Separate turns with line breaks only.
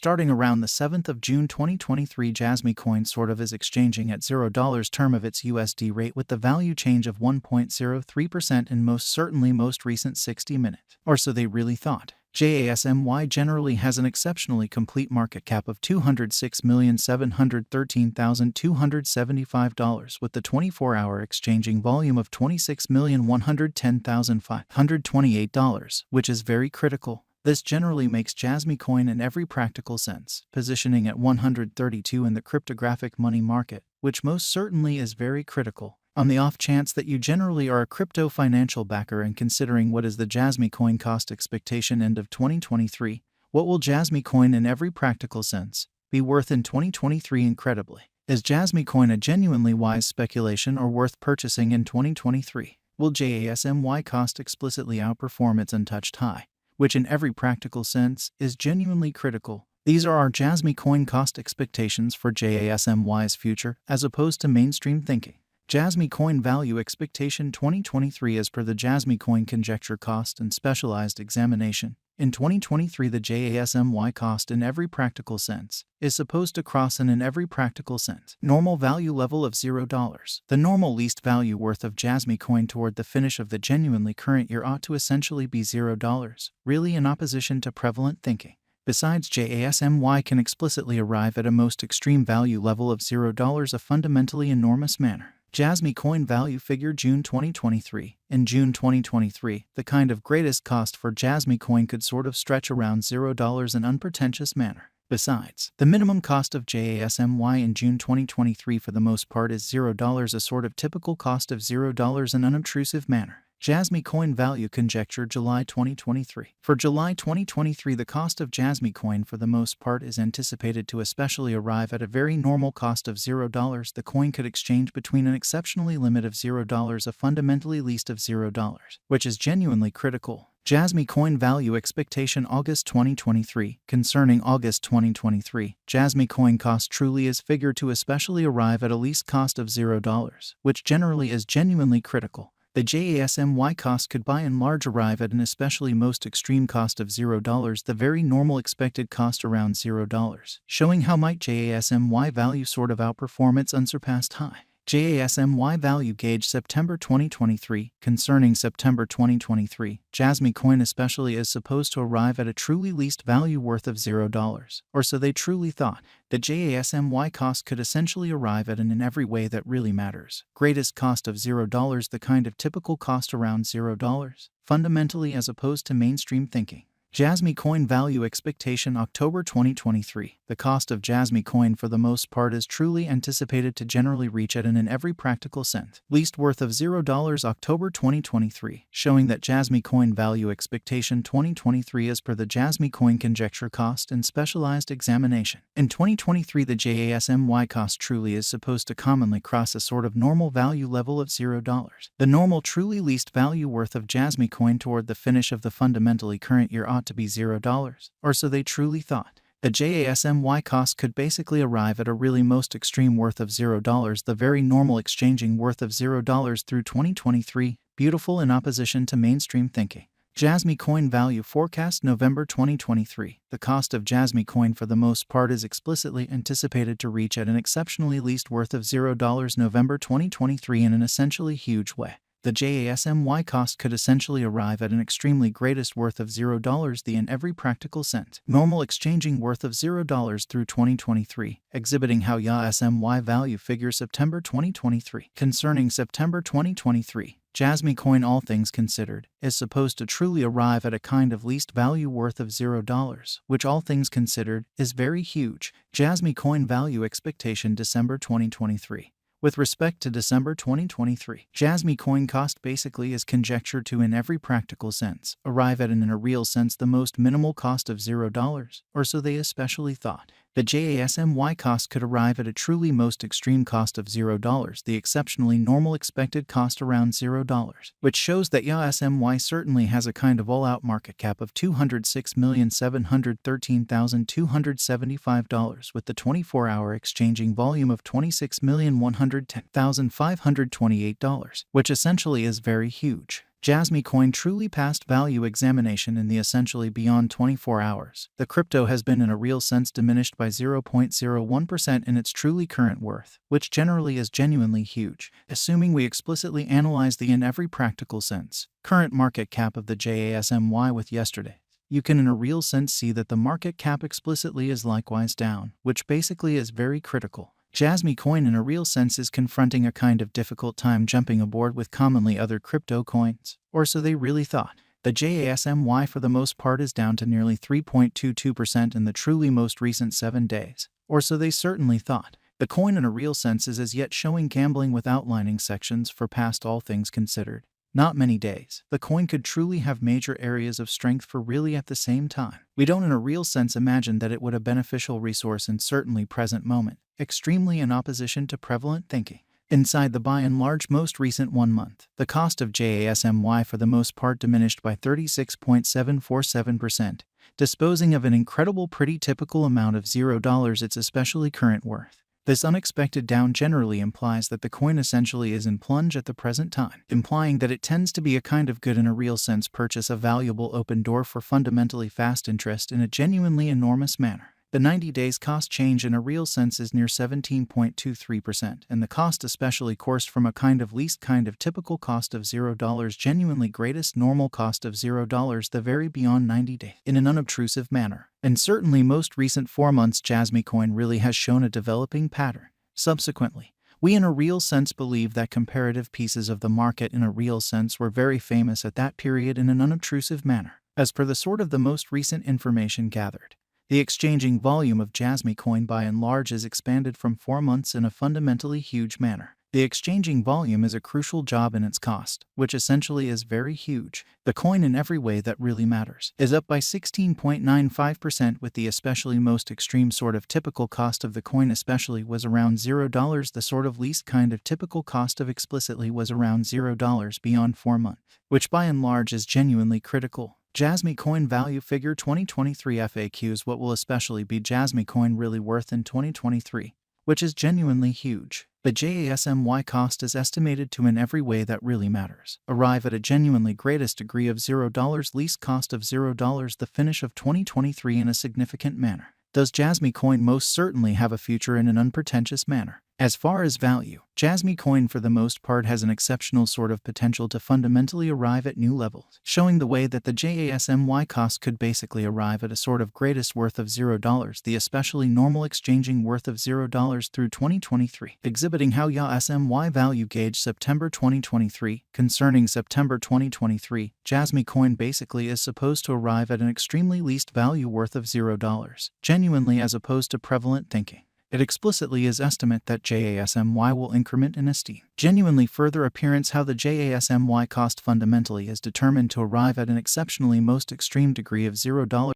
Starting around the 7th of June 2023, Jasmy coin sort of is exchanging at $0 term of its USD rate with the value change of 1.03% in most recent 60-minute. Or so they really thought. JASMY generally has an exceptionally complete market cap of $206,713,275 with the 24-hour exchanging volume of $26,110,528, which is very critical. This generally makes Jasmy coin in every practical sense, positioning at 132 in the cryptographic money market, which most certainly is very critical. On the off chance that you generally are a crypto financial backer and considering what is the Jasmy coin cost expectation end of 2023, what will Jasmy coin in every practical sense be worth in 2023 incredibly? Is Jasmy coin a genuinely wise speculation or worth purchasing in 2023? Will JASMY cost explicitly outperform its untouched high, which in every practical sense is genuinely critical? These are our Jasmy coin cost expectations for JASMY's future as opposed to mainstream thinking. Jasmy coin value expectation 2023 as per the Jasmy coin conjecture cost and specialized examination. In 2023, the JASMY cost in every practical sense is supposed to cross an in every practical sense normal value level of $0. The normal least value worth of Jasmy coin toward the finish of the genuinely current year ought to essentially be $0, really in opposition to prevalent thinking. Besides, JASMY can explicitly arrive at a most extreme value level of $0 a fundamentally enormous manner. Jasmy coin value figure June 2023. In June 2023, the kind of greatest cost for Jasmy coin could sort of stretch around $0 in unpretentious manner. Besides, the minimum cost of JASMY in June 2023 for the most part is $0, a sort of typical cost of $0 in unobtrusive manner. Jasmy coin value conjecture July 2023. For July 2023, the cost of Jasmy coin for the most part is anticipated to especially arrive at a very normal cost of $0. The coin could exchange between an exceptionally limit of $0, a fundamentally least of $0, which is genuinely critical. Jasmy coin value expectation August 2023. Concerning August 2023, Jasmy coin cost truly is figured to especially arrive at a least cost of $0, which generally is genuinely critical. The JASMY cost could by and large arrive at an especially most extreme cost of $0, the very normal expected cost around $0, showing how might JASMY value sort of outperform its unsurpassed high. JASMY value gauge September 2023. Concerning September 2023, Jasmy coin especially is supposed to arrive at a truly least value worth of $0, or so they truly thought. The JASMY cost could essentially arrive at an in every way that really matters greatest cost of $0, the kind of typical cost around $0, fundamentally as opposed to mainstream thinking. Jasmy coin value expectation October 2023. The cost of Jasmy coin for the most part is truly anticipated to generally reach at an in every practical sense least worth of $0 October 2023, showing that Jasmy coin value expectation 2023 as per the Jasmy coin conjecture cost and specialized examination. In 2023, the JASMY cost truly is supposed to commonly cross a sort of normal value level of $0. The normal truly least value worth of Jasmy coin toward the finish of the fundamentally current year ought to be $0, or so they truly thought. The JASMY cost could basically arrive at a really most extreme worth of $0, the very normal exchanging worth of $0 through 2023, beautiful in opposition to mainstream thinking. Jasmy coin value forecast November 2023. The cost of Jasmy coin for the most part is explicitly anticipated to reach at an exceptionally least worth of $0 November 2023 in an essentially huge way. The JASMY cost could essentially arrive at an extremely greatest worth of $0, the in every practical sense normal exchanging worth of $0 through 2023, exhibiting how JASMY value figure September 2023. Concerning September 2023, Jasmy coin all things considered is supposed to truly arrive at a kind of least value worth of $0, which all things considered is very huge. Jasmy coin value expectation December 2023. With respect to December 2023, Jasmy coin cost basically is conjectured to in every practical sense arrive at an in a real sense the most minimal cost of $0, or so they especially thought. The JASMY cost could arrive at a truly most extreme cost of $0, the exceptionally normal expected cost around $0, which shows that JASMY certainly has a kind of all-out market cap of $206,713,275 with the 24-hour exchanging volume of $26,110,528, which essentially is very huge. Jasmy coin truly passed value examination in the essentially beyond 24 hours. The crypto has been in a real sense diminished by 0.01% in its truly current worth, which generally is genuinely huge, assuming we explicitly analyze the in every practical sense current market cap of the JASMY with yesterday. You can in a real sense see that the market cap explicitly is likewise down, which basically is very critical. Jasmy coin in a real sense is confronting a kind of difficult time jumping aboard with commonly other crypto coins, or so they really thought. The JASMY for the most part is down to nearly 3.22% in the truly most recent 7 days, or so they certainly thought. The coin in a real sense is as yet showing gambling with outlining sections for past all things considered. Not many days. The coin could truly have major areas of strength for really at the same time. We don't in a real sense imagine that it would a beneficial resource in certainly present moment, extremely in opposition to prevalent thinking. Inside the by and large most recent 1 month, the cost of JASMY for the most part diminished by 36.747%, disposing of an incredible pretty typical amount of $0 its especially current worth. This unexpected down generally implies that the coin essentially is in plunge at the present time, implying that it tends to be a kind of good in a real sense purchase a valuable open door for fundamentally fast interest in a genuinely enormous manner. The 90 days cost change in a real sense is near 17.23%, and the cost especially coursed from a kind of least kind of typical cost of $0 genuinely greatest normal cost of $0 the very beyond 90 days in an unobtrusive manner. And certainly most recent 4 months Jasmy coin really has shown a developing pattern. Subsequently, we in a real sense believe that comparative pieces of the market in a real sense were very famous at that period in an unobtrusive manner, as per the sort of the most recent information gathered. The exchanging volume of Jasmy coin by and large is expanded from 4 months in a fundamentally huge manner. The exchanging volume is a crucial job in its cost, which essentially is very huge. The coin in every way that really matters is up by 16.95% with the especially most extreme sort of typical cost of the coin especially was around $0. The sort of least kind of typical cost of explicitly was around $0 beyond 4 months, which by and large is genuinely critical. Jasmy coin value figure 2023 FAQs. What will especially be Jasmy coin really worth in 2023, which is genuinely huge. The JASMY cost is estimated to in every way that really matters arrive at a genuinely greatest degree of $0 least cost of $0 the finish of 2023 in a significant manner. Does Jasmy coin most certainly have a future in an unpretentious manner? As far as value, Jasmy coin for the most part has an exceptional sort of potential to fundamentally arrive at new levels, showing the way that the JASMY cost could basically arrive at a sort of greatest worth of $0, the especially normal exchanging worth of $0 through 2023, exhibiting how JASMY value gauge September 2023. Concerning September 2023, Jasmy coin basically is supposed to arrive at an extremely least value worth of $0, genuinely as opposed to prevalent thinking. It explicitly is estimate that JASMY will increment in esteem. Genuinely further appearance how the JASMY cost fundamentally is determined to arrive at an exceptionally most extreme degree of $0